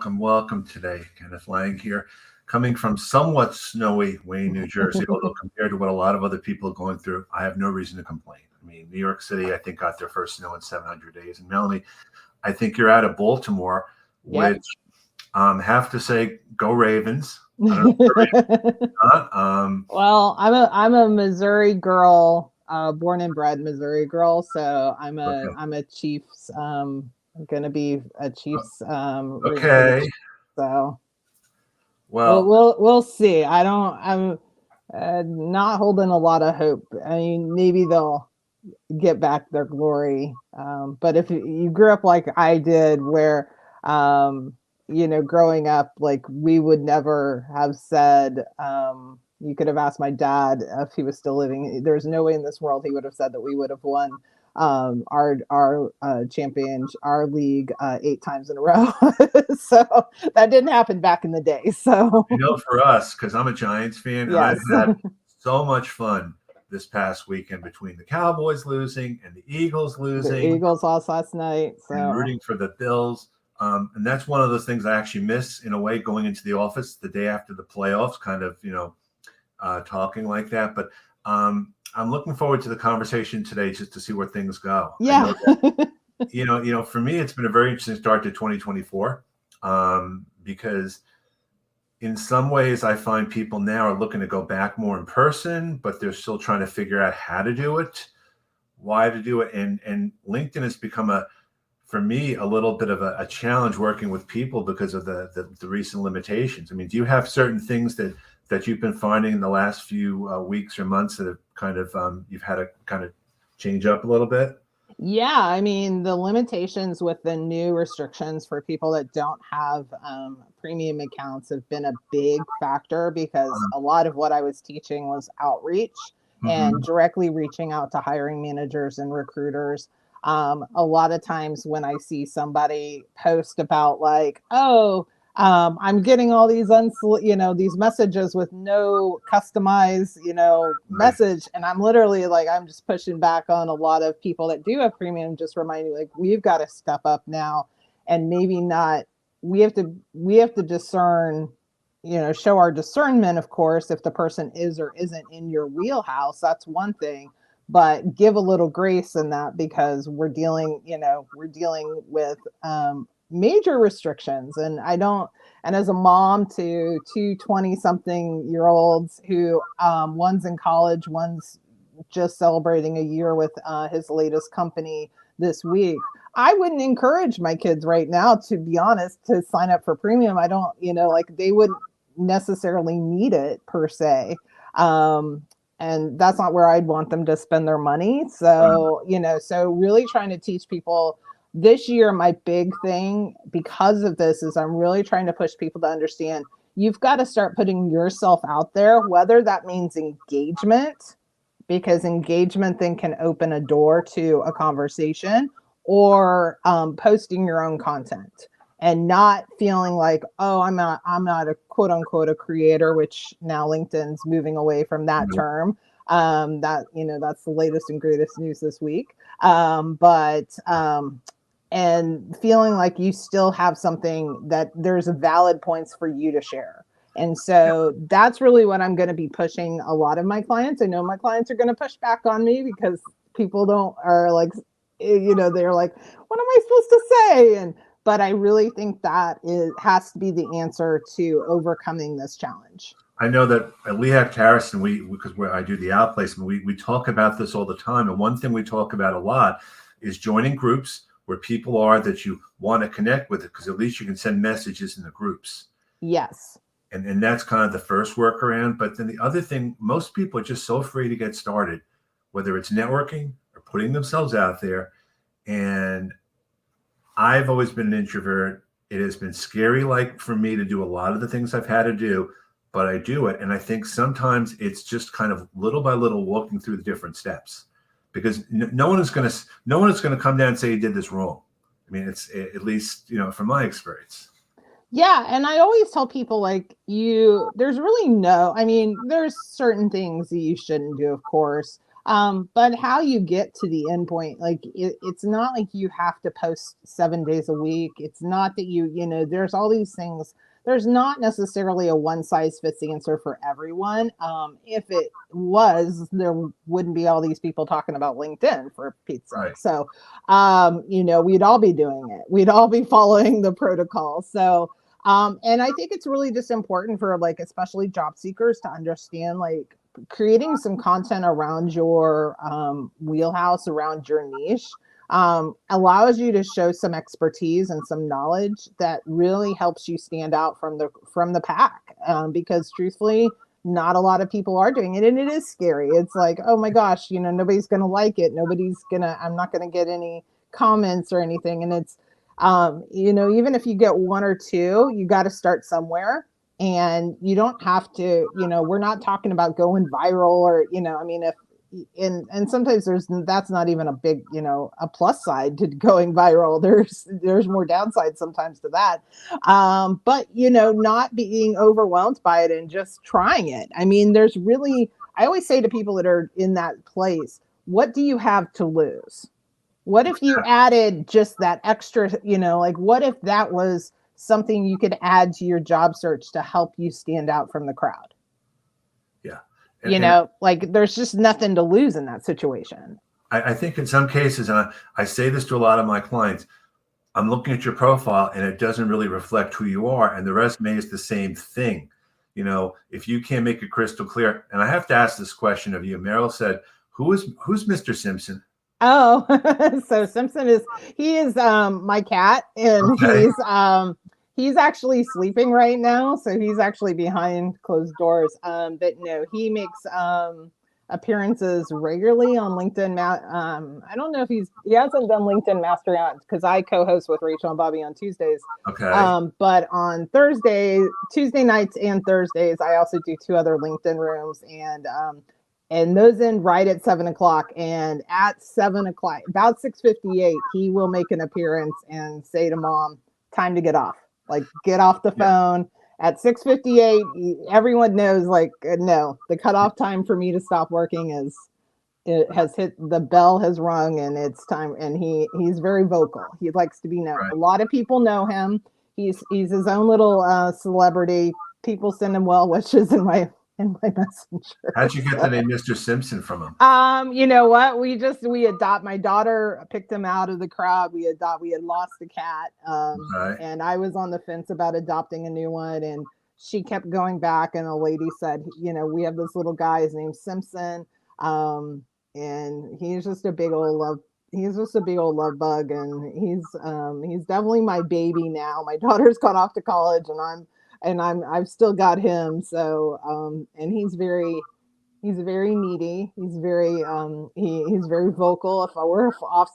welcome today. Kenneth Lang here, coming from somewhat snowy Wayne, New Jersey, although compared to what a lot of other people are going through, I have no reason to complain. I mean, New York City, I think, got their first snow in 700 days. And Melanie, I think you're out of Baltimore, Yep. which have to say, go Ravens. I don't know if Ravens or not. Well, I'm a Missouri girl, born and bred Missouri girl. So Okay. I'm a Chiefs. Gonna be a Chiefs rooting for the Okay. Chiefs. So Well, we'll see. I'm not holding a lot of hope. I mean, maybe they'll get back their glory. But if you grew up like I did, where growing up, like we would never have said, you could have asked my dad if he was still living. There's no way in this world he would have said that we would have won our champion, our league 8 times in a row. So that didn't happen back in the day. So I know for us, because I'm a Giants fan, and I've yes. had so much fun this past weekend between the Cowboys losing and the Eagles The losing Eagles lost last night. and So rooting for the Bills. And that's one of those things I actually miss in a way going into the office the day after the playoffs, kind of, talking like that. But I'm looking forward to the conversation today just to see where things go. yeah. For me, it's been a very interesting start to 2024 because in some ways I find people now are looking to go back more in person, but they're still trying to figure out how to do it, why to do it. And LinkedIn has become for me, a little bit of a challenge working with people because of the recent limitations. I mean, do you have certain things that you've been finding in the last few weeks or months that have kind of you've had to kind of change up a little bit? Yeah, I mean, the limitations with the new restrictions for people that don't have premium accounts have been a big factor because a lot of what I was teaching was outreach and Mhm. directly reaching out to hiring managers and recruiters. A lot of times when I see somebody post about like, oh, I'm getting all these these messages with no customized, Right. message. And I'm literally like, I'm just pushing back on a lot of people that do have premium, just reminding like, we've got to step up now and maybe not, we have to discern, show our discernment, of course, if the person is or isn't in your wheelhouse, that's one thing, but give a little grace in that because we're dealing with major restrictions. And as a mom to two 20 something year olds who one's in college, one's just celebrating a year with his latest company this week, I wouldn't encourage my kids right now, to be honest, to sign up for premium. I don't, like they wouldn't necessarily need it per se. And that's not where I'd want them to spend their money. So, so really trying to teach people this year, my big thing because of this is I'm really trying to push people to understand you've got to start putting yourself out there, whether that means engagement, because engagement then can open a door to a conversation, or posting your own content and not feeling like, oh, I'm not a quote unquote a creator, which now LinkedIn's moving away from that term. That's the latest and greatest news this week. But and feeling like you still have something that there's valid points for you to share. And so that's really what I'm going to be pushing a lot of my clients. I know my clients are going to push back on me because people don't are like, they're like, what am I supposed to say? But I really think that has to be the answer to overcoming this challenge. I know that at Lehigh Harrison, because where I do the outplacement, we talk about this all the time. And one thing we talk about a lot is joining groups where people are that you want to connect with, because at least you can send messages in the groups. Yes. And that's kind of the first workaround. But then the other thing, most people are just so afraid to get started, whether it's networking or putting themselves out there. And I've always been an introvert. It has been scary, like for me, to do a lot of the things I've had to do, but I do it. And I think sometimes it's just kind of little by little walking through the different steps, because no one is going to come down and say you did this wrong. I mean, it's at least, from my experience. Yeah, and I always tell people like there's really no, I mean, there's certain things that you shouldn't do, of course. But how you get to the end point, like it's not like you have to post 7 days a week. It's not that there's all these things. There's not necessarily a one size fits answer for everyone. If it was, there wouldn't be all these people talking about LinkedIn, for Pete's sake. Right. So, we'd all be doing it. We'd all be following the protocol. So, and I think it's really just important for, like, especially job seekers to understand, like, creating some content around your wheelhouse, around your niche, allows you to show some expertise and some knowledge that really helps you stand out from the pack. Because truthfully, not a lot of people are doing it, and it is scary. It's like, oh my gosh, nobody's gonna like it. I'm not gonna get any comments or anything. And it's, even if you get one or two, you got to start somewhere. And you don't have to, we're not talking about going viral, or, I mean, if, and sometimes that's not even a big, a plus side to going viral. There's more downside sometimes to that. But, not being overwhelmed by it and just trying it. I mean, I always say to people that are in that place, what do you have to lose? What if you added just that extra, like, what if that was something you could add to your job search to help you stand out from the crowd? Yeah. Like, there's just nothing to lose in that situation. I think in some cases, and I say this to a lot of my clients, I'm looking at your profile and it doesn't really reflect who you are. And the resume is the same thing. If you can't make it crystal clear, and I have to ask this question of you, Meryl said, who's Mr. Simpson? Oh, so Simpson he is my cat, and Okay. he's actually sleeping right now, so he's actually behind closed doors. But no, he makes appearances regularly on LinkedIn. I don't know if he hasn't done LinkedIn Mastery because I co-host with Rachel and Bobby on Tuesdays. Okay. But on Tuesday nights and Thursdays, I also do 2 other LinkedIn rooms, and those end right at 7 o'clock. And at 7 o'clock, about 6:58, he will make an appearance and say to Mom, "Time to get off. Like, get off the phone." At 6:58, everyone knows, like, no, the cutoff time for me to stop working the bell has rung, and it's time. And he's very vocal. He likes to be known. Right. A lot of people know him. He's his own little celebrity. People send him well wishes in my messenger. How'd you get the name Mr. Simpson from him? You know what? My daughter picked him out of the crowd. We had lost a cat. Okay. And I was on the fence about adopting a new one, and she kept going back, and a lady said, we have this little guy, his name's Simpson. And he's just a big old love bug, and he's definitely my baby now. My daughter's gone off to college, and I've still got him. So, and he's very needy. He's very he's very vocal. If I were off,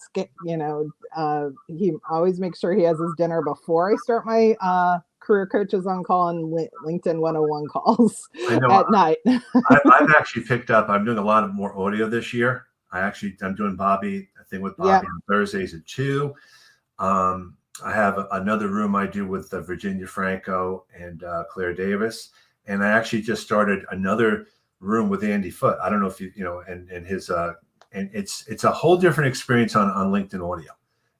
he always makes sure he has his dinner before I start my career coaches on call and LinkedIn 101 calls at night. I've actually picked up. I'm doing a lot of more audio this year. I'm doing a thing with Bobby on Thursdays at 2. I have another room I do with Virginia Franco and Claire Davis, and I actually just started another room with Andy Foote. I don't know if and his and it's a whole different experience on LinkedIn audio.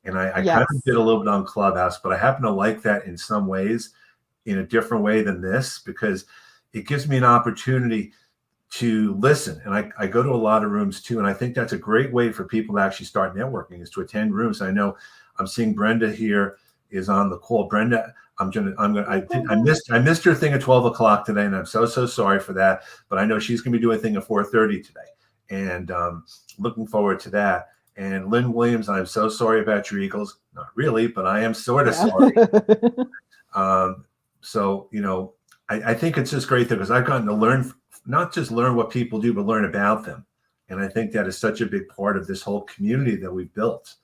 And I kind of did a little bit on Clubhouse, but I happen to like that in some ways, in a different way than this, because it gives me an opportunity to listen. And I go to a lot of rooms too. And I think that's a great way for people to actually start networking, is to attend rooms. I know I'm seeing Brenda here is on the call. Brenda, I missed her thing at 12 o'clock today, and I'm so sorry for that. But I know she's going to be doing a thing at 4:30 today, and looking forward to that. And Lynn Williams, I'm so sorry about your Eagles. Not really, but I am sort of sorry. So, I think it's just great because I've gotten to not just learn what people do, but learn about them. And I think that is such a big part of this whole community that we've built.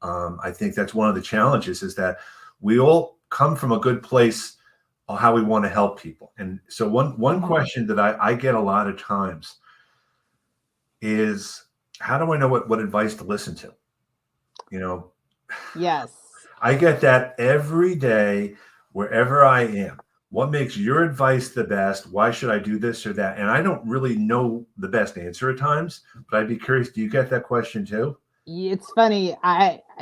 I think that's one of the challenges, is that we all come from a good place on how we want to help people. And so one question that I get a lot of times is, how do I know what advice to listen to? Yes. I get that every day, wherever I am. what makes your advice the best? Why should I do this or that? And I don't really know the best answer at times, but I'd be curious, do you get that question too? It's funny.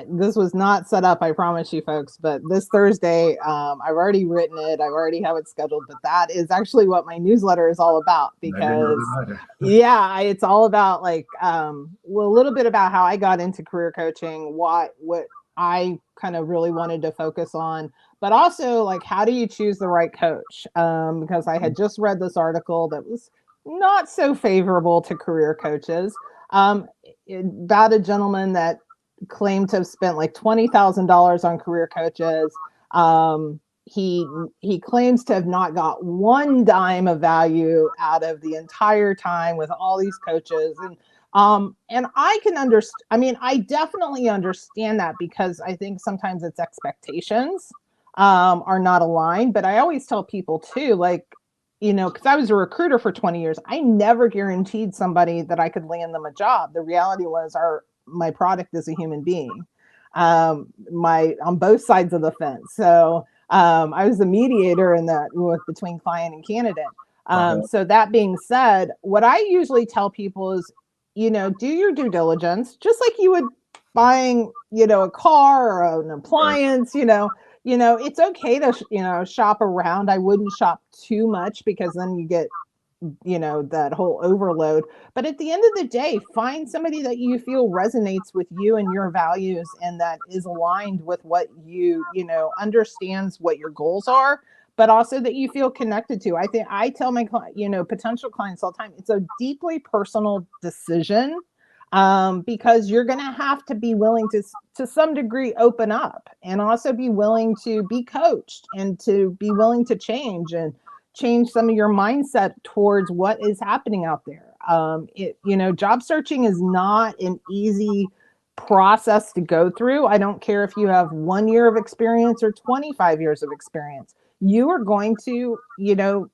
This was not set up, I promise you folks, but this Thursday, I've already written it. I already have it scheduled, but that is actually what my newsletter is all about I didn't know because that either. yeah, it's all about like well, a little bit about how I got into career coaching, what I kind of really wanted to focus on, but also like how do you choose the right coach? Because I had just read this article that was not so favorable to career coaches. Um, about a gentleman that claimed to have spent like $20,000 on career coaches. He claims to have not got one dime of value out of the entire time with all these coaches. And I can understand. I mean, I definitely understand that because I think sometimes it's expectations are not aligned. But I always tell people too, like, because I was a recruiter for 20 years, I never guaranteed somebody that I could land them a job. The reality was my product is a human being, on both sides of the fence. So I was the mediator in that between client and candidate. Uh-huh. So that being said, what I usually tell people is, do your due diligence, just like you would buying, a car or an Right. appliance, it's okay to, shop around. I wouldn't shop too much because then you get, that whole overload. But at the end of the day, find somebody that you feel resonates with you and your values and that is aligned with what understands what your goals are, but also that you feel connected to. I think I tell my potential clients all the time, it's a deeply personal decision, because you're going to have to be willing to some degree open up and also be willing to be coached and to be willing to change some of your mindset towards what is happening out there. Job searching is not an easy process to go through. I don't care if you have 1 year of experience or 25 years of experience. You are going to,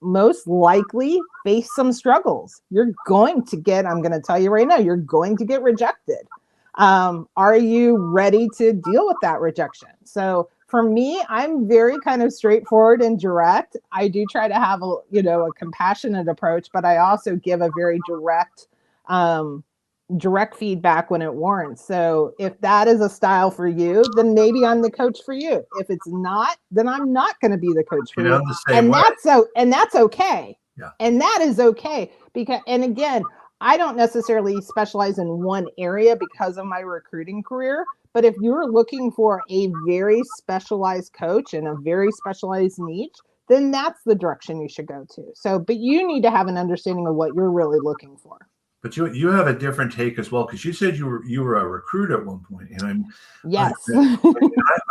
most likely face some struggles. You're going to get, I'm going to tell you right now, you're going to get rejected. Are you ready to deal with that rejection? So for me, I'm very kind of straightforward and direct. I do try to have a compassionate approach, but I also give a very direct feedback when it warrants. So if that is a style for you, then maybe I'm the coach for you. If it's not, then I'm not going to be the coach for you. I'm the same way. And that's okay. Yeah. And that is okay because, and again, I don't necessarily specialize in one area because of my recruiting career. But if you're looking for a very specialized coach and a very specialized niche, then that's the direction you should go to. So, but you need to have an understanding of what you're really looking for. But you have a different take as well, because you said you were a recruiter at one point, and Yes.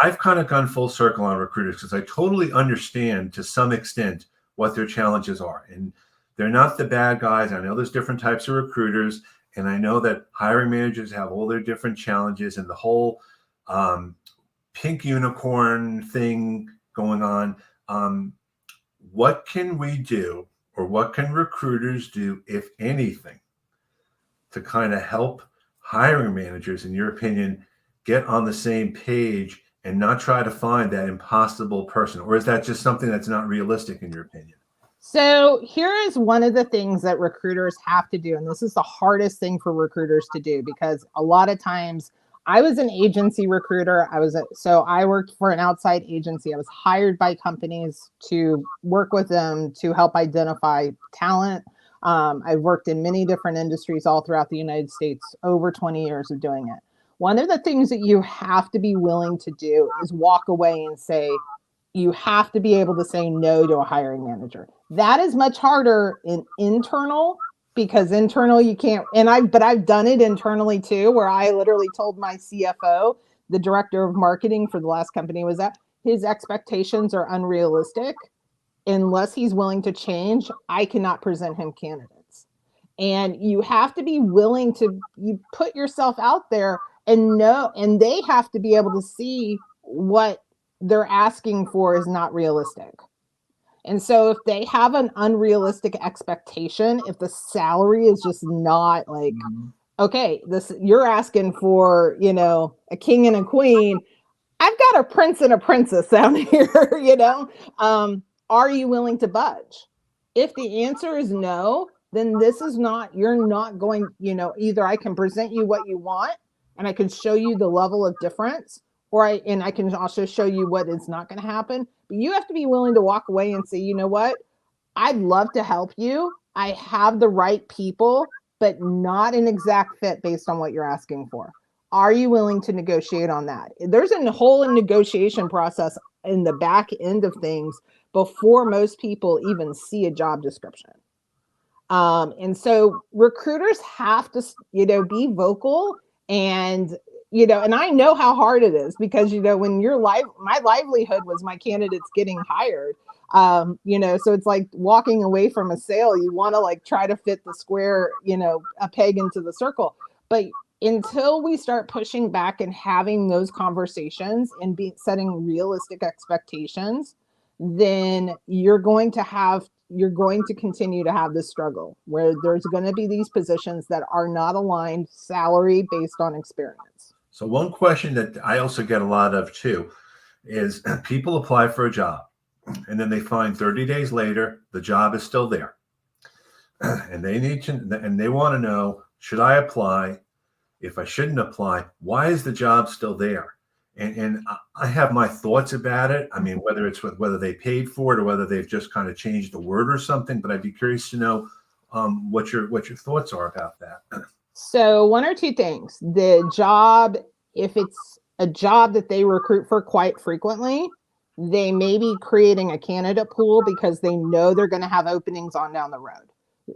I've kind of gone full circle on recruiters because I totally understand to some extent what their challenges are, and they're not the bad guys. I know there's different types of recruiters, and I know that hiring managers have all their different challenges, and the whole pink unicorn thing going on. What can we do, or what can recruiters do, if anything, to kind of help hiring managers, in your opinion, get on the same page and not try to find that impossible person? Or is that just something that's not realistic in your opinion? So here is one of the things that recruiters have to do. And this is the hardest thing for recruiters to do because a lot of times I was an agency recruiter. So I worked for an outside agency. I was hired by companies to work with them to help identify talent. I've worked in many different industries all throughout the United States, over 20 years of doing it. One of the things that you have to be willing to do is walk away and say, you have to be able to say no to a hiring manager. That is much harder in internal because internal you can't, but I've done it internally too, where I literally told my CFO, the director of marketing for the last company was that his expectations are unrealistic. Unless he's willing to change, I cannot present him candidates. And you have to be willing to you put yourself out there and know, and they have to be able to see what they're asking for is not realistic. And so if they have an unrealistic expectation, if the salary is just not like, okay, this you're asking for, a king and a queen, I've got a prince and a princess down here, are you willing to budge? If the answer is no, then you're not going, either I can present you what you want and I can show you the level of difference, and I can also show you what is not going to happen. But you have to be willing to walk away and say, you know what? I'd love to help you. I have the right people, but not an exact fit based on what you're asking for. Are you willing to negotiate on that? There's a whole negotiation process in the back end of things before most people even see a job description. And so recruiters have to, be vocal and, and I know how hard it is because, when my livelihood was my candidates getting hired, so it's like walking away from a sale. You want to like try to fit the square, a peg into the circle. But until we start pushing back and having those conversations and setting realistic expectations, then you're going to continue to have this struggle where there's going to be these positions that are not aligned salary based on experience. So one question that I also get a lot of too is people apply for a job and then they find 30 days later the job is still there, and they want to know, should I apply? If I shouldn't apply, why is the job still there? And I have my thoughts about it. I mean, whether they paid for it or whether they've just kind of changed the word or something. But I'd be curious to know what your thoughts are about that. So one or two things: the job, if it's a job that they recruit for quite frequently, they may be creating a candidate pool because they know they're going to have openings on down the road.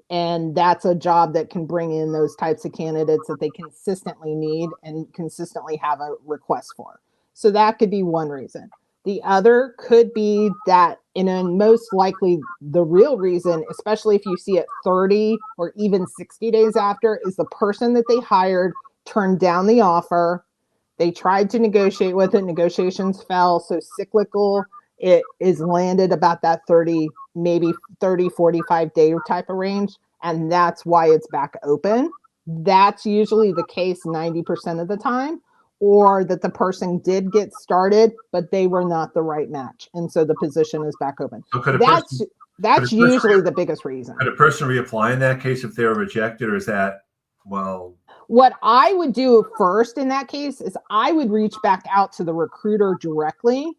And that's a job that can bring in those types of candidates that they consistently need and consistently have a request for. So that could be one reason. The other could be that, and most likely the real reason, especially if you see it 30 or even 60 days after, is the person that they hired turned down the offer. They tried to negotiate with it. Negotiations fell. So cyclical, it is landed about that 45 day type of range. And that's why it's back open. That's usually the case 90% of the time, or that the person did get started, but they were not the right match. And so the position is back open. So that's usually the biggest reason. Could a person reapply in that case if they were rejected, or is that, well? What I would do first in that case is I would reach back out to the recruiter directly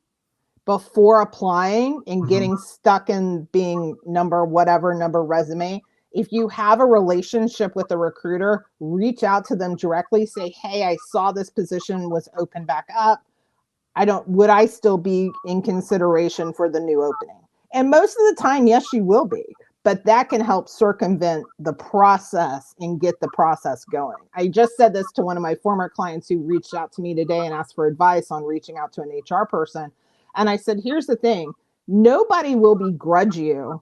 before applying and getting stuck in being number resume. If you have a relationship with the recruiter, reach out to them directly. Say, hey, I saw this position was open back up. Would I still be in consideration for the new opening? And most of the time, yes, you will be. But that can help circumvent the process and get the process going. I just said this to one of my former clients who reached out to me today and asked for advice on reaching out to an HR person. And I said, here's the thing. Nobody will begrudge you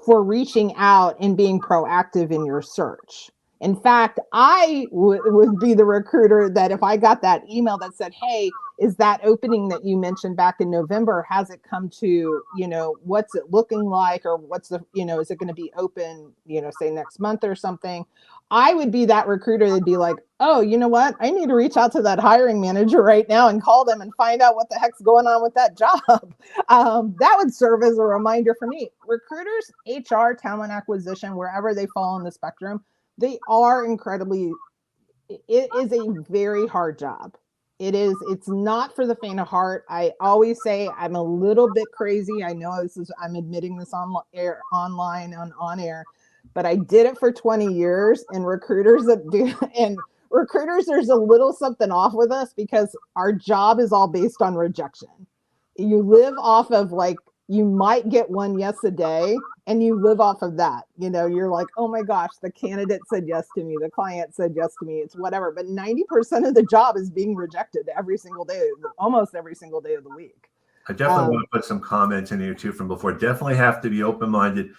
for reaching out and being proactive in your search. In fact, I would be the recruiter that if I got that email that said, hey, is that opening that you mentioned back in November, has it come to, what's it looking like, or what's the, is it going to be open, say next month or something? I would be that recruiter that'd be like, oh, you know what? I need to reach out to that hiring manager right now and call them and find out what the heck's going on with that job. That would serve as a reminder for me. Recruiters, HR, talent acquisition, wherever they fall on the spectrum, they are it is a very hard job. It's not for the faint of heart. I always say I'm a little bit crazy. I know I'm admitting this on air, but I did it for 20 years, and recruiters there's a little something off with us because our job is all based on rejection. You live off of you might get one yes a day, and you live off of that. You're like, oh my gosh, the candidate said yes to me. The client said yes to me. It's whatever. But 90% of the job is being rejected every single day, almost every single day of the week. I definitely want to put some comments in here too from before. Definitely have to be open-minded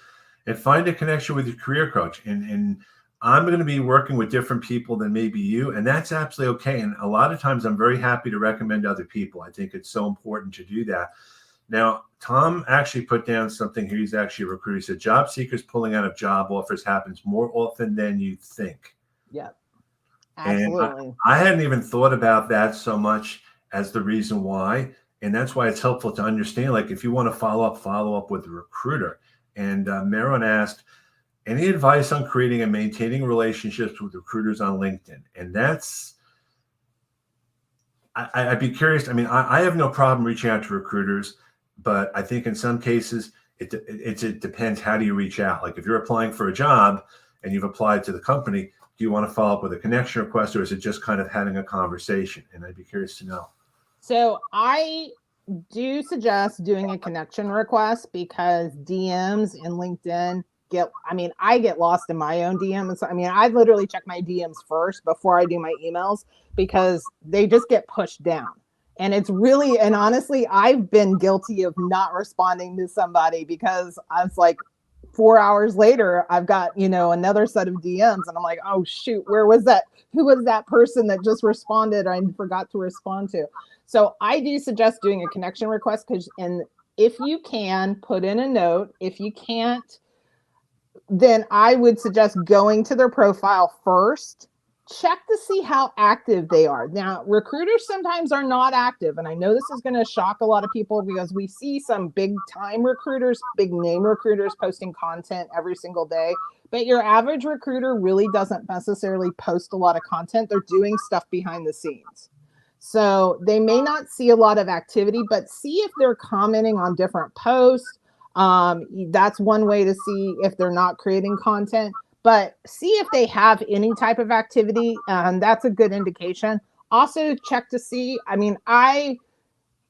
and find a connection with your career coach. And I'm going to be working with different people than maybe you, and that's absolutely okay. And a lot of times I'm very happy to recommend other people. I think it's so important to do that. Now, Tom actually put down something here. He's actually a recruiter. He said, job seekers pulling out of job offers happens more often than you think. Yeah, absolutely. And I hadn't even thought about that so much as the reason why. And that's why it's helpful to understand, like, if you want to follow up with a recruiter. And Maron asked, any advice on creating and maintaining relationships with recruiters on LinkedIn? And that's, I'd be curious. I mean, I have no problem reaching out to recruiters, but I think in some cases it depends. How do you reach out? Like if you're applying for a job and you've applied to the company, do you want to follow up with a connection request, or is it just kind of having a conversation? And I'd be curious to know. So I do suggest doing a connection request because DMs in LinkedIn I get lost in my own DMs. I mean, I literally check my DMs first before I do my emails because they just get pushed down. And and honestly, I've been guilty of not responding to somebody because I was like, 4 hours later, I've got, another set of DMs and I'm like, oh shoot, where was that? Who was that person that just responded? I forgot to respond to. So I do suggest doing a connection request and if you can put in a note, if you can't, then I would suggest going to their profile first, check to see how active they are. Now, recruiters sometimes are not active. And I know this is going to shock a lot of people because we see some big time recruiters, big name recruiters posting content every single day. But your average recruiter really doesn't necessarily post a lot of content. They're doing stuff behind the scenes. So they may not see a lot of activity, but see if they're commenting on different posts. That's one way to see if they're not creating content, but see if they have any type of activity. That's a good indication. Also check to see, I mean, I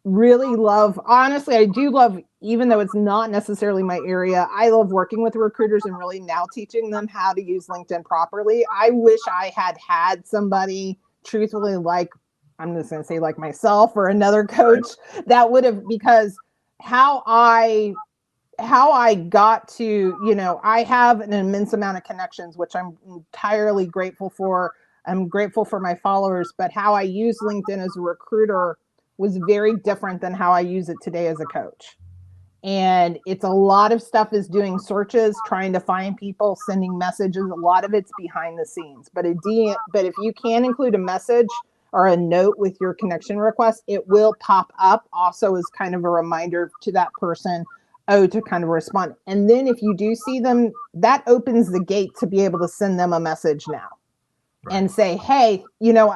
really love, honestly, I do love, even though it's not necessarily my area, I love working with recruiters and really now teaching them how to use LinkedIn properly. I wish I had somebody truthfully I'm just going to say like myself or another coach that would have, because how I got to, I have an immense amount of connections, which I'm entirely grateful for. I'm grateful for my followers, but how I use LinkedIn as a recruiter was very different than how I use it today as a coach. And it's a lot of stuff is doing searches, trying to find people, sending messages. A lot of it's behind the scenes, but if you can include a message or a note with your connection request, it will pop up also as kind of a reminder to that person, to kind of respond. And then if you do see them, that opens the gate to be able to send them a message now. Right. And say, hey,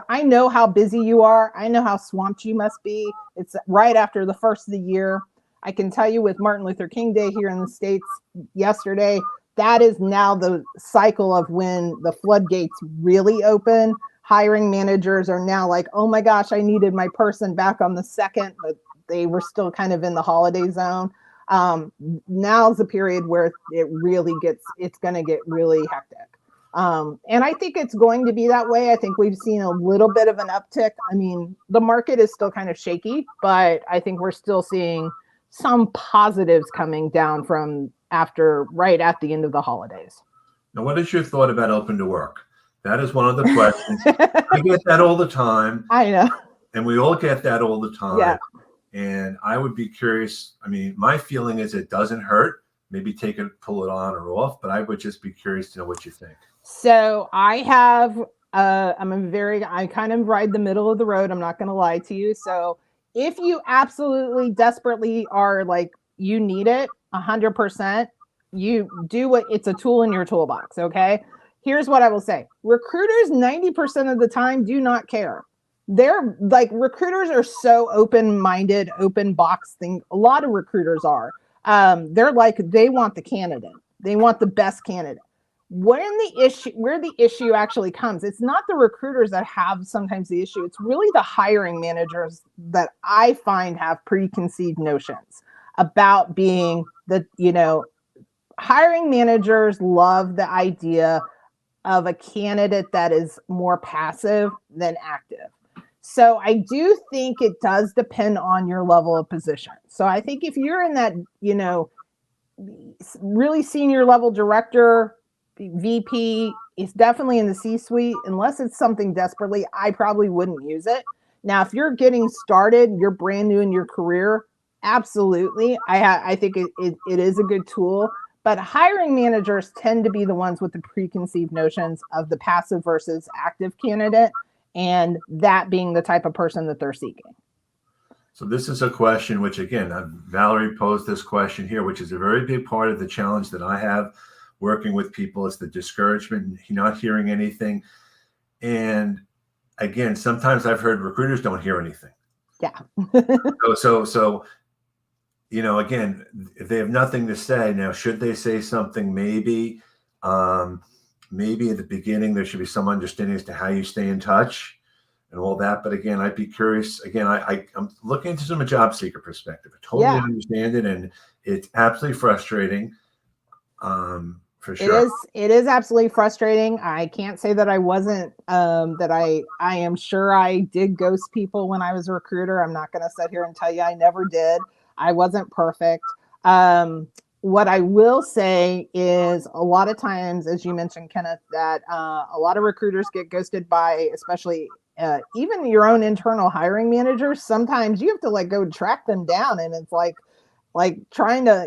I know how busy you are. I know how swamped you must be. It's right after the first of the year. I can tell you with Martin Luther King Day here in the States yesterday, that is now the cycle of when the floodgates really open. Hiring managers are now like, oh my gosh, I needed my person back on the 2nd, but they were still kind of in the holiday zone. Now's the period where it's going to get really hectic. And I think it's going to be that way. I think we've seen a little bit of an uptick. I mean, the market is still kind of shaky, but I think we're still seeing some positives coming down from right at the end of the holidays. Now, what is your thought about open to work? That is one of the questions. I get that all the time. I know. And we all get that all the time. Yeah. And I would be curious. I mean, my feeling is it doesn't hurt. Maybe pull it on or off, but I would just be curious to know what you think. So I have, I kind of ride the middle of the road. I'm not going to lie to you. So if you absolutely desperately are like, you need it 100%, you do it's a tool in your toolbox. Okay. Here's what I will say. Recruiters 90% of the time do not care. They're like, recruiters are so open-minded, open box thing. A lot of recruiters are. They're like, they want the candidate. They want the best candidate. Where the issue actually comes, it's not the recruiters that have sometimes the issue. It's really the hiring managers that I find have preconceived notions about being hiring managers love the idea of a candidate that is more passive than active. So I do think it does depend on your level of position. So I think if you're in that, really senior level director, VP, is definitely in the C-suite. Unless it's something desperately, I probably wouldn't use it. Now, if you're getting started, you're brand new in your career, absolutely. I think it is a good tool. But hiring managers tend to be the ones with the preconceived notions of the passive versus active candidate, and that being the type of person that they're seeking. So this is a question which, again, Valerie posed this question here, which is a very big part of the challenge that I have working with people, is the discouragement, not hearing anything. And again, sometimes I've heard recruiters don't hear anything. Yeah. So, again, if they have nothing to say, now, should they say something? Maybe, maybe at the beginning, there should be some understanding as to how you stay in touch and all that. But again, I'd be curious. Again, I'm looking into from a job seeker perspective. I totally understand it, and it's absolutely frustrating. For sure. It is absolutely frustrating. I can't say that I wasn't, that I am sure I did ghost people when I was a recruiter. I'm not going to sit here and tell you I never did. I wasn't perfect. What I will say is a lot of times, as you mentioned, Kenneth, that a lot of recruiters get ghosted by, especially even your own internal hiring managers. Sometimes you have to go track them down, and it's like trying to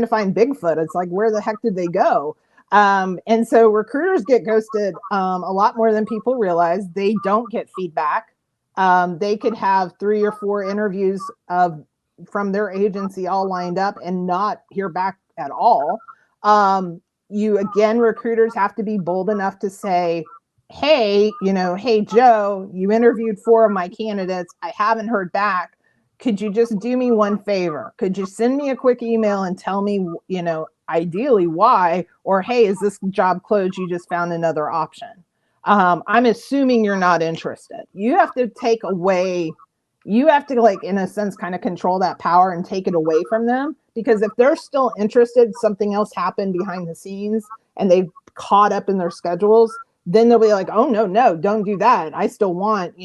find Bigfoot. It's like, where the heck did they go? And so recruiters get ghosted a lot more than people realize. They don't get feedback. They could have 3 or 4 interviews from their agency all lined up and not hear back at all. Recruiters have to be bold enough to say, hey, hey, Joe, you interviewed 4 of my candidates. I haven't heard back. Could you just do me one favor? Could you send me a quick email and tell me, ideally why, or, hey, is this job closed? You just found another option. I'm assuming you're not interested. You have to in a sense, kind of control that power and take it away from them, because if they're still interested, something else happened behind the scenes and they've caught up in their schedules, then they'll be like, oh, no, don't do that. I still want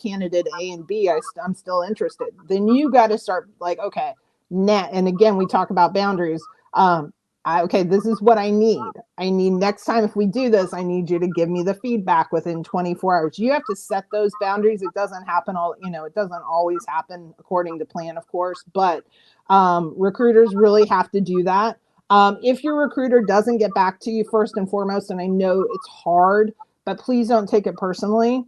candidate A and B. I'm still interested. Then you got to start okay, and again, we talk about boundaries. Okay, this is what I need. I need next time, if we do this, I need you to give me the feedback within 24 hours. You have to set those boundaries. It doesn't happen it doesn't always happen according to plan, of course, but recruiters really have to do that. If your recruiter doesn't get back to you, first and foremost, and I know it's hard, but please don't take it personally,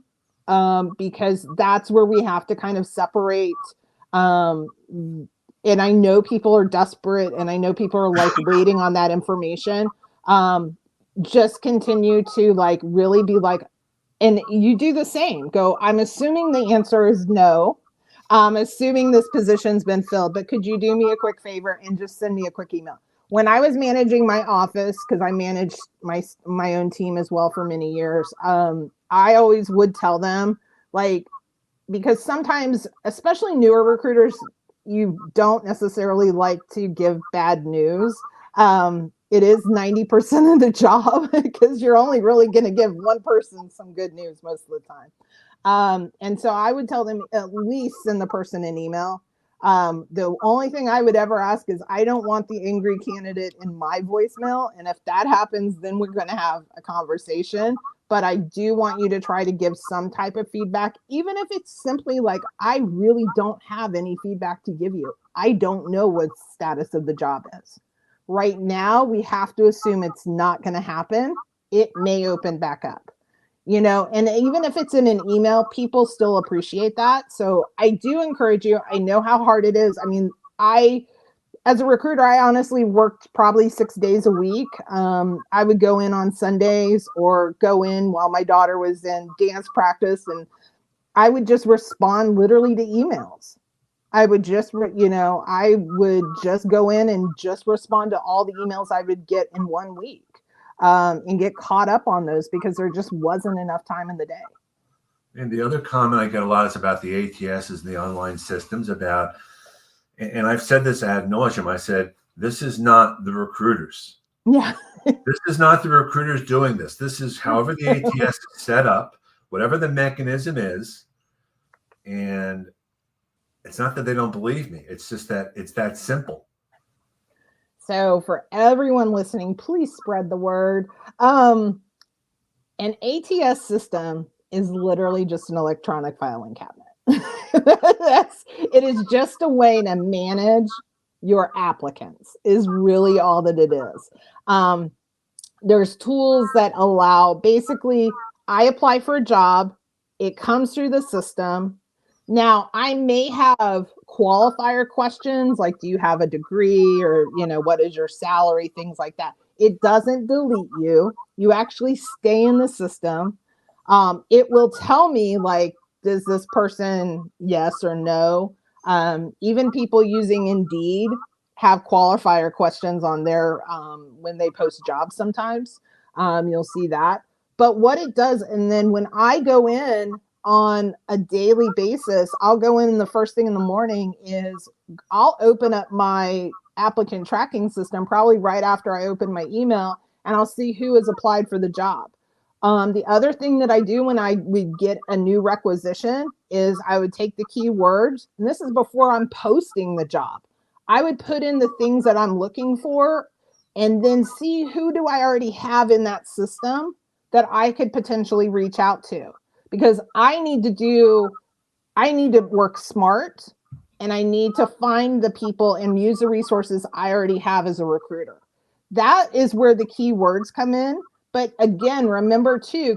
because that's where we have to kind of separate. And I know people are desperate, and I know people are waiting on that information. Just continue to really be and you do the same. Go, I'm assuming the answer is no. I'm assuming this position's been filled, but could you do me a quick favor and just send me a quick email? When I was managing my office, because I managed my own team as well for many years, I always would tell them, because sometimes, especially newer recruiters, you don't necessarily like to give bad news. It is 90% of the job, because you're only really going to give one person some good news most of the time. And so I would tell them, at least send the person an email. The only thing I would ever ask is, I don't want the angry candidate in my voicemail. And if that happens, then we're going to have a conversation. But I do want you to try to give some type of feedback, even if it's simply I really don't have any feedback to give you. I don't know what the status of the job is. Right now, we have to assume it's not going to happen. It may open back up. And even if it's in an email, people still appreciate that. So I do encourage you. I know how hard it is. I mean, as a recruiter, I honestly worked probably 6 days a week. I would go in on Sundays or go in while my daughter was in dance practice, and I would just respond literally to emails. I would just go in and just respond to all the emails I would get in 1 week. And get caught up on those, because there just wasn't enough time in the day. And the other comment I get a lot is about the ATSs and the online systems, and I've said this ad nauseum. I said, this is not the recruiters. Yeah. This is not the recruiters doing this. This is however the ATS is set up, whatever the mechanism is. And it's not that they don't believe me. It's just that it's that simple. So for everyone listening, please spread the word. An ATS system is literally just an electronic filing cabinet. It is just a way to manage your applicants, is really all that it is. There's tools that allow, basically, I apply for a job, it comes through the system, Now, I may have qualifier questions like, do you have a degree, or, what is your salary, things like that. It doesn't delete you. You actually stay in the system. It will tell me, like, does this person yes or no? Even people using Indeed have qualifier questions on their when they post jobs sometimes. You'll see that. But what it does, and then when I go in on a daily basis, I'll go in the first thing in the morning is I'll open up my applicant tracking system probably right after I open my email, and I'll see who has applied for the job. The other thing that I do when I would get a new requisition is I would take the keywords, and this is before I'm posting the job. I would put in the things that I'm looking for and then see who do I already have in that system that I could potentially reach out to, because I need to work smart, and I need to find the people and use the resources I already have as a recruiter. That is where the keywords come in. But again, remember too,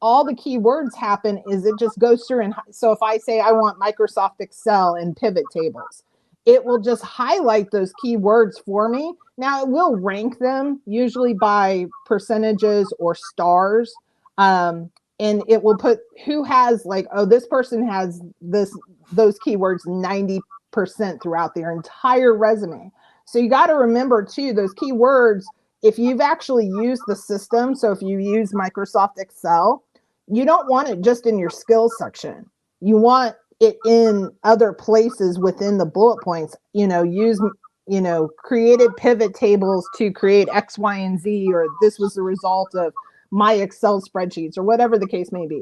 all the keywords happen is it just goes through. And so if I say I want Microsoft Excel and pivot tables, it will just highlight those keywords for me. Now it will rank them usually by percentages or stars. And it will put who has, like, oh, this person has those keywords 90% throughout their entire resume. So you got to remember too, those keywords, if you've actually used the system, so if you use Microsoft Excel, you don't want it just in your skills section. You want it in other places within the bullet points. Created pivot tables to create X, Y, and Z, or this was the result of my Excel spreadsheets, or whatever the case may be.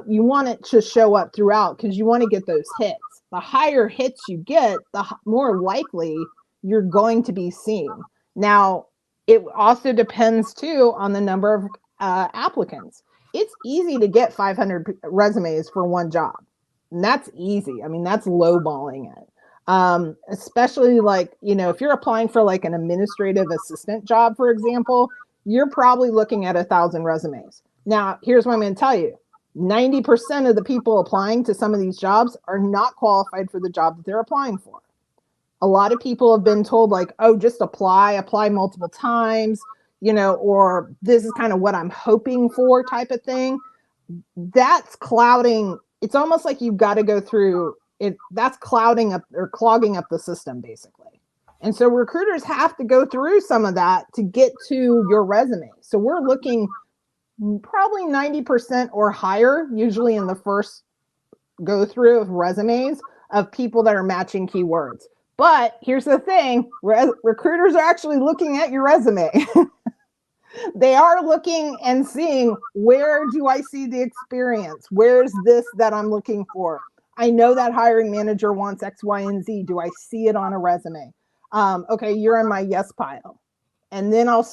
You want it to show up throughout because you want to get those hits. The higher hits you get, the more likely you're going to be seen. Now, it also depends too on the number of applicants. It's easy to get 500 resumes for one job. And that's easy. I mean, that's lowballing it. Especially if you're applying for like an administrative assistant job, for example, you're probably looking at 1,000 resumes. Now, here's what I'm going to tell you. 90% of the people applying to some of these jobs are not qualified for the job that they're applying for. A lot of people have been told, like, oh, just apply multiple times, or this is kind of what I'm hoping for type of thing. That's clouding. It's almost like you've got to go through it. That's clouding up or clogging up the system, basically. And so recruiters have to go through some of that to get to your resume. So we're looking probably 90% or higher, usually in the first go through of resumes of people that are matching keywords. But here's the thing, recruiters are actually looking at your resume. They are looking and seeing, where do I see the experience? Where's this that I'm looking for? I know that hiring manager wants X, Y, and Z. Do I see it on a resume? Okay, you're in my yes pile. And then I'll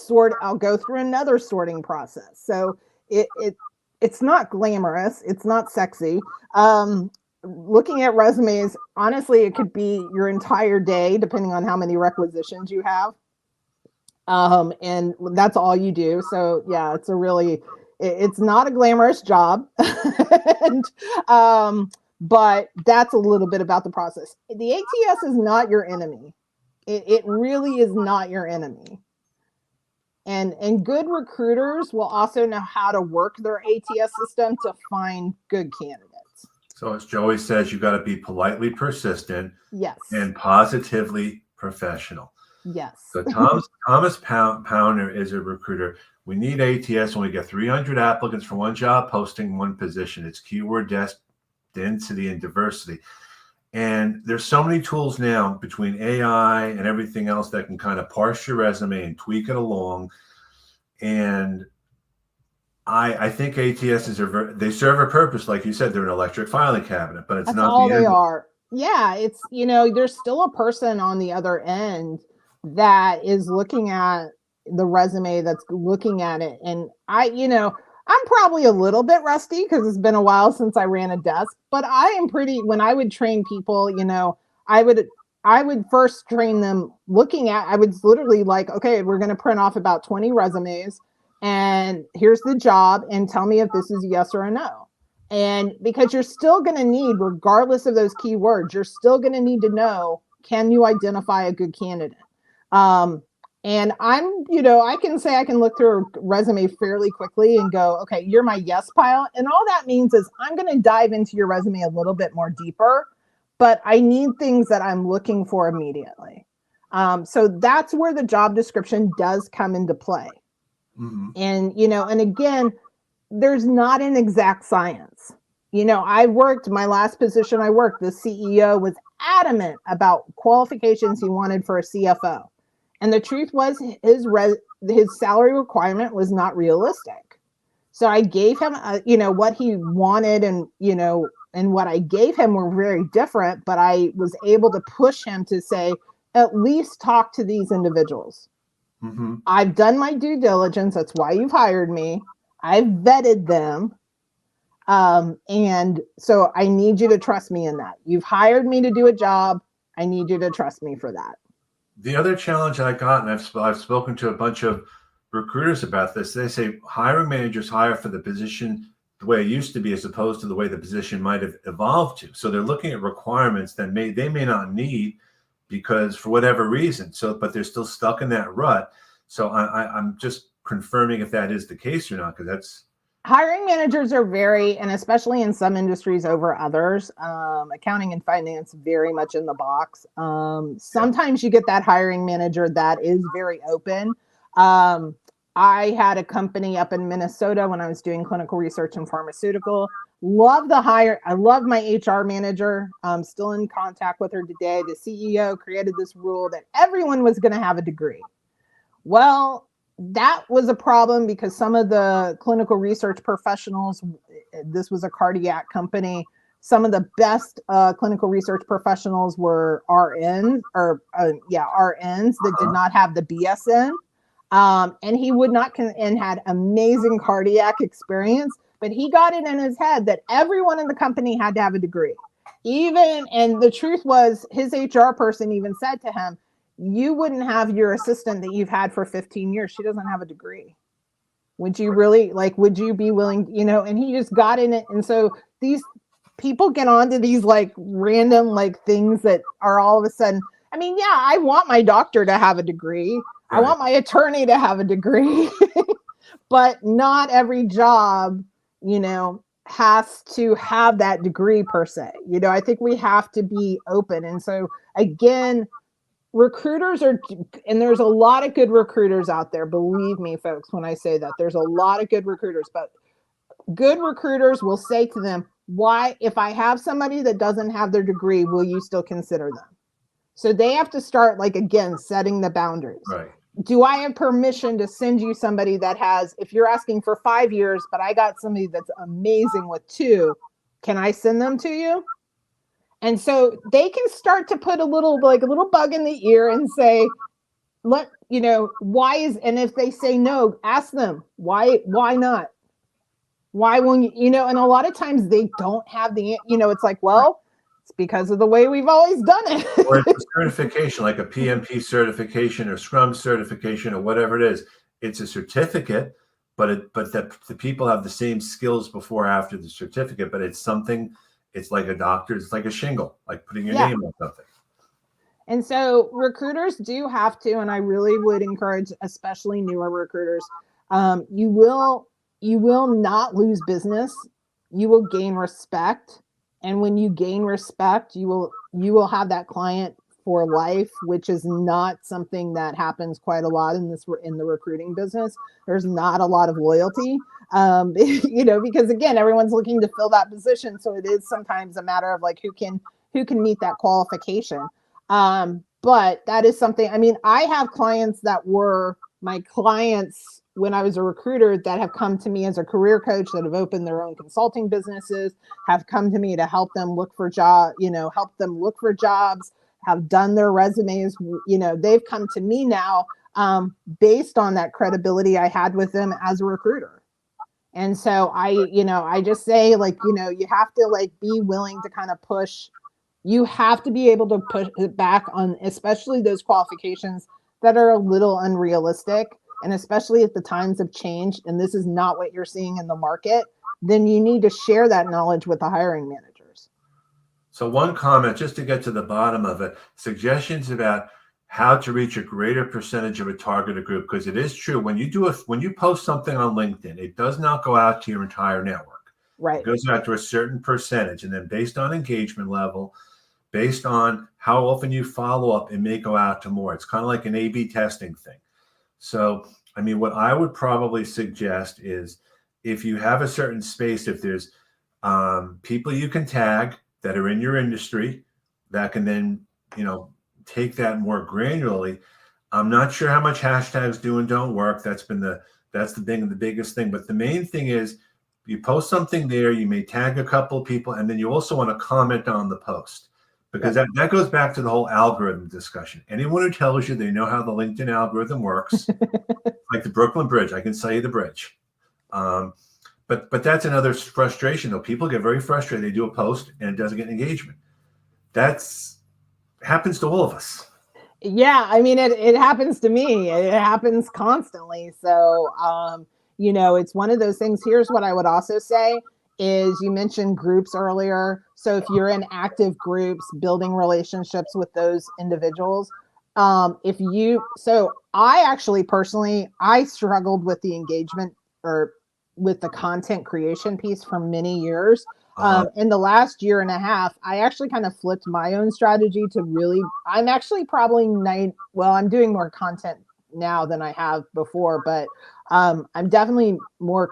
go through another sorting process. So it's not glamorous. It's not sexy. Looking at resumes, honestly, it could be your entire day, depending on how many requisitions you have. And that's all you do. So yeah, it's not a glamorous job. But that's a little bit about the process. The ATS is not your enemy. It really is not your enemy. And good recruiters will also know how to work their ATS system to find good candidates. So as Joey says, you got to be politely persistent. Yes. And positively professional. Yes. So Thomas Pounder is a recruiter. We need ATS when we get 300 applicants for one job posting, one position. It's keyword density and diversity. And there's so many tools now between AI and everything else that can kind of parse your resume and tweak it along. And I think ATS they serve a purpose. Like you said, they're an electric filing cabinet, but That's not all they are. Yeah, it's, there's still a person on the other end that is looking at the resume, that's looking at it. And I'm probably a little bit rusty because it's been a while since I ran a desk, but when I would train people, I would first train them I would literally like, okay, we're going to print off about 20 resumes and here's the job and tell me if this is a yes or a no. And because you're still going to need, regardless of those keywords, you're still going to need to know, can you identify a good candidate? And I can say I can look through a resume fairly quickly and go, okay, you're my yes pile. And all that means is I'm going to dive into your resume a little bit more deeper, but I need things that I'm looking for immediately. So that's where the job description does come into play. Mm-hmm. And again, there's not an exact science. My last position I worked, the CEO was adamant about qualifications he wanted for a CFO. And the truth was his salary requirement was not realistic. So I gave him, what he wanted, and what I gave him were very different, but I was able to push him to say, at least talk to these individuals. Mm-hmm. I've done my due diligence. That's why you've hired me. I've vetted them. And so I need you to trust me in that. You've hired me to do a job. I need you to trust me for that. The other challenge I got, and I've spoken to a bunch of recruiters about this, they say hiring managers hire for the position the way it used to be as opposed to the way the position might have evolved to. So they're looking at requirements that they may not need because for whatever reason. So, but they're still stuck in that rut. So I'm just confirming if that is the case or not, because that's hiring managers are and especially in some industries over others, accounting and finance very much in the box. Sometimes you get that hiring manager that is very open. I had a company up in Minnesota when I was doing clinical research and pharmaceutical. I love my HR manager. I'm still in contact with her today. The CEO created this rule that everyone was going to have a degree. Well, that was a problem because some of the clinical research professionals, this was a cardiac company, some of the best clinical research professionals were RNs that did not have the BSN. And he would not and had amazing cardiac experience, but he got it in his head that everyone in the company had to have a degree. And the truth was, his HR person even said to him, you wouldn't have your assistant that you've had for 15 years. She doesn't have a degree. Would you really, would you be willing, and he just got in it. And so these people get onto these random things that are all of a sudden, I want my doctor to have a degree. Right. I want my attorney to have a degree, but not every job, has to have that degree per se. I think we have to be open. And so again, recruiters and there's a lot of good recruiters out there. Believe me, folks, when I say that, there's a lot of good recruiters, but good recruiters will say to them, why, if I have somebody that doesn't have their degree, will you still consider them? So they have to start, again, setting the boundaries. Right. Do I have permission to send you somebody that has, if you're asking for 5 years, but I got somebody that's amazing with 2, can I send them to you? And so they can start to put a little bug in the ear and say, why and if they say no, ask them, why not? Why won't you, and a lot of times they don't have it's like, well, it's because of the way we've always done it. Or it's a certification, like a PMP certification or Scrum certification or whatever it is. It's a certificate, but the people have the same skills before, after the certificate, but it's something. It's like a doctor. It's like a shingle, like putting your name on something. And so recruiters do have to, and I really would encourage, especially newer recruiters, you will not lose business. You will gain respect. And when you gain respect, you will have that client for life, which is not something that happens quite a lot in the recruiting business. There's not a lot of loyalty. Because again, everyone's looking to fill that position. So it is sometimes a matter of who can meet that qualification. But that is something, I have clients that were my clients when I was a recruiter that have come to me as a career coach, that have opened their own consulting businesses, have come to me to help them look for jobs, have done their resumes. They've come to me now based on that credibility I had with them as a recruiter. And so I just say, you have to be willing to kind of push. You have to be able to push it back on, especially those qualifications that are a little unrealistic. And especially if the times have changed and this is not what you're seeing in the market, then you need to share that knowledge with the hiring managers. So one comment, just to get to the bottom of it, suggestions about how to reach a greater percentage of a targeted group, because it is true when you post something on LinkedIn, it does not go out to your entire network. Right. It goes out to a certain percentage, and then based on engagement level, based on how often you follow up, it may go out to more. It's kind of like an A/B testing thing. So, I mean, what I would probably suggest is if you have a certain space, if there's people you can tag that are in your industry that can then, take that more granularly. I'm not sure how much hashtags do and don't work. That's the biggest thing. But the main thing is you post something there, you may tag a couple of people, and then you also want to comment on the post, because that goes back to the whole algorithm discussion. Anyone who tells you they know how the LinkedIn algorithm works, like the Brooklyn Bridge, I can sell you the bridge. But that's another frustration, though. People get very frustrated. They do a post and it doesn't get engagement. That's happens to all of us. Yeah, I mean, it happens to me. It happens constantly. So, it's one of those things. Here's what I would also say is you mentioned groups earlier. So if you're in active groups, building relationships with those individuals, so I actually personally, I struggled with the engagement or with the content creation piece for many years. In the last year and a half, I actually kind of flipped my own strategy to really, I'm actually probably I'm doing more content now than I have before, but I'm definitely more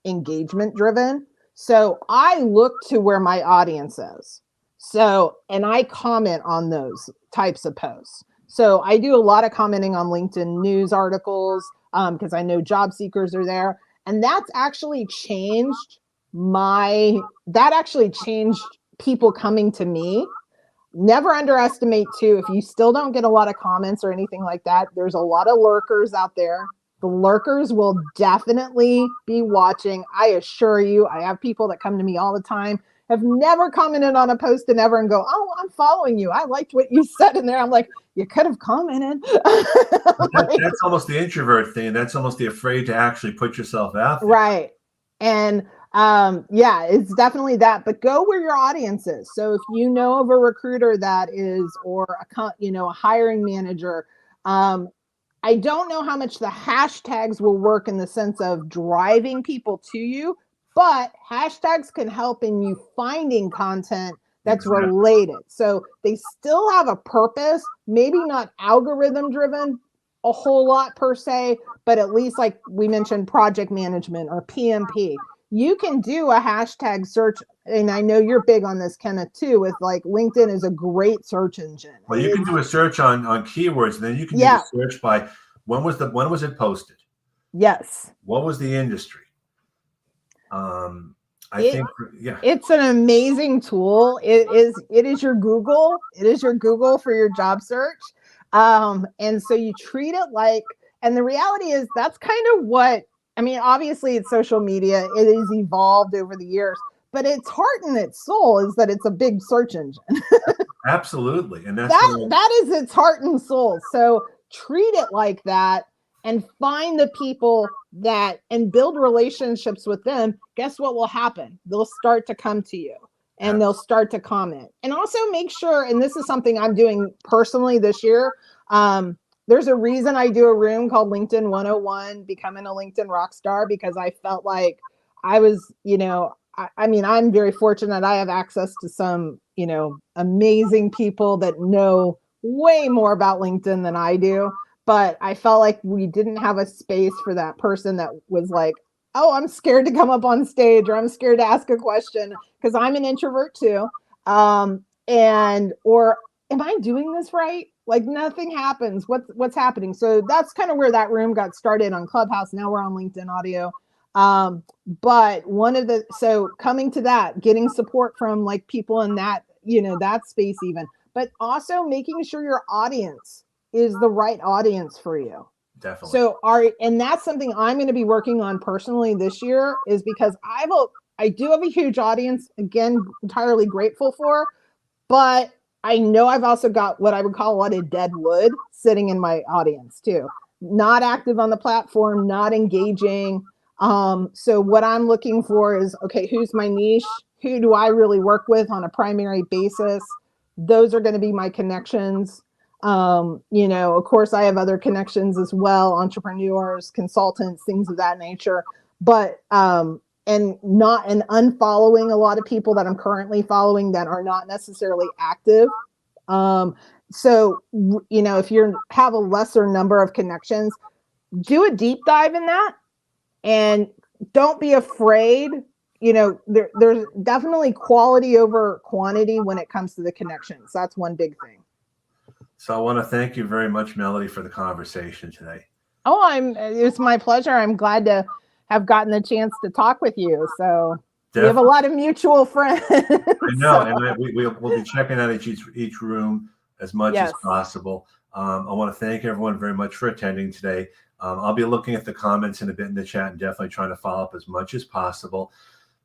engagement driven. So I look to where my audience is. So, and I comment on those types of posts. So I do a lot of commenting on LinkedIn news articles because I know job seekers are there. And that's actually changed people coming to me. Never underestimate too, if you still don't get a lot of comments or anything like that, there's a lot of lurkers out there. The lurkers will definitely be watching. I assure you, I have people that come to me all the time, have never commented on a post and ever and go, oh, I'm following you. I liked what you said in there. I'm like, you could have commented. That's almost the introvert thing. That's almost the afraid to actually put yourself out there. Right. And it's definitely that, but go where your audience is. So if you know of a recruiter that is, or a hiring manager, I don't know how much the hashtags will work in the sense of driving people to you, but hashtags can help in you finding content that's related. So they still have a purpose, maybe not algorithm driven a whole lot per se, but at least like we mentioned project management or PMP. You can do a hashtag search, and I know you're big on this, Kenneth, too, with like LinkedIn is a great search engine. Well, you can do a search on keywords, and then you can do a search by when was it posted? Yes. What was the industry? It's an amazing tool. It is your Google. It is your Google for your job search. And so you treat it like, and the reality is that's kind of what, I mean, obviously it's social media. It has evolved over the years, but its heart and its soul is that it's a big search engine. Absolutely. And that is its heart and soul. So treat it like that and find the people and build relationships with them. Guess what will happen? They'll start to come to you and they'll start to comment. And also make sure, and this is something I'm doing personally this year. There's a reason I do a room called LinkedIn 101, Becoming a LinkedIn Rockstar, because I felt like I was, I mean, I'm very fortunate. I have access to some, amazing people that know way more about LinkedIn than I do. But I felt like we didn't have a space for that person that was like, oh, I'm scared to come up on stage, or I'm scared to ask a question because I'm an introvert too. Or am I doing this right? Like nothing happens. What's happening? So that's kind of where that room got started on Clubhouse. Now we're on LinkedIn Audio. But so coming to that, getting support from like people in that, that space even, but also making sure your audience is the right audience for you. Definitely. So and that's something I'm going to be working on personally this year, is because I do have a huge audience, again, entirely grateful for, but I know I've also got what I would call a lot of dead wood sitting in my audience too. Not active on the platform, not engaging. So what I'm looking for is, okay, who's my niche? Who do I really work with on a primary basis? Those are going to be my connections. Of course, I have other connections as well, entrepreneurs, consultants, things of that nature. But and unfollowing a lot of people that I'm currently following that are not necessarily active. So if you have a lesser number of connections, do a deep dive in that, and don't be afraid. There's definitely quality over quantity when it comes to the connections. That's one big thing. So I want to thank you very much, Melody, for the conversation today. Oh, it's my pleasure. I'm glad to have gotten the chance to talk with you. So we have a lot of mutual friends. I know, and we'll be checking out each room as much as possible. I want to thank everyone very much for attending today. I'll be looking at the comments in a bit in the chat and definitely trying to follow up as much as possible.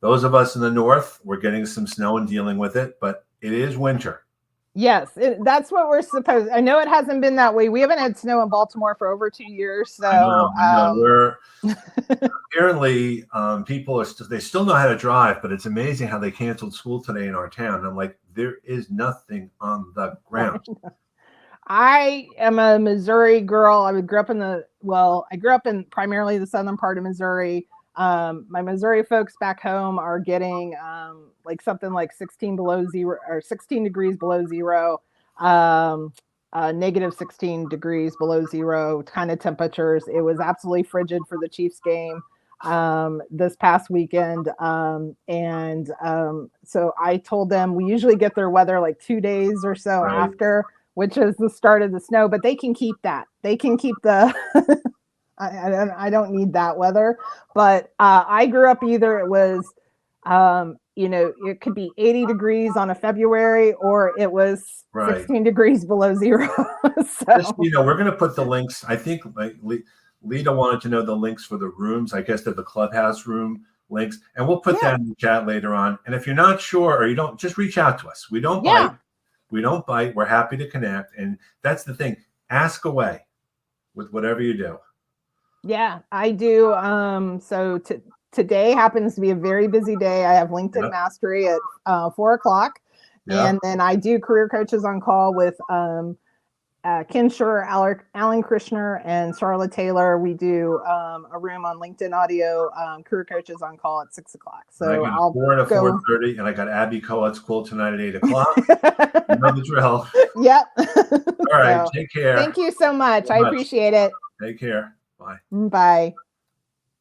Those of us in the north, we're getting some snow and dealing with it, but it is winter. Yes, that's what we're supposed. I know it hasn't been that way. We haven't had snow in Baltimore for over 2 years. So I know. We're apparently people they still know how to drive, but it's amazing how they canceled school today in our town. I'm like, there is nothing on the ground. I am a Missouri girl. I grew up in primarily the southern part of Missouri. My Missouri folks back home are getting something like 16 below zero or 16 degrees below zero, negative 16 degrees below zero kind of temperatures. It was absolutely frigid for the Chiefs game this past weekend. So I told them we usually get their weather like 2 days or so after, which is the start of the snow, but they can keep that. They can keep the I don't need that weather, but I grew up either it was, it could be 80 degrees on a February, or it was 16 degrees below zero. So we're going to put the links. I think Lita wanted to know the links for the rooms. I guess they're the clubhouse room links, and we'll put that in the chat later on. And if you're not sure or you don't, just reach out to us. We don't bite. We don't bite. We're happy to connect, and that's the thing. Ask away with whatever you do. Yeah, I do. So today happens to be a very busy day. I have LinkedIn Mastery at 4:00, and then I do Career Coaches on Call with Ken Schur, Alan Krishner, and Charlotte Taylor. We do a room on LinkedIn Audio, Career Coaches on Call at 6:00. So I'll 4 to 4:30, and I got Abby Coates Cool tonight at 8:00. You know the drill. Yep. All right. Take care. Thank you so much. I appreciate it. Take care. Bye. Bye.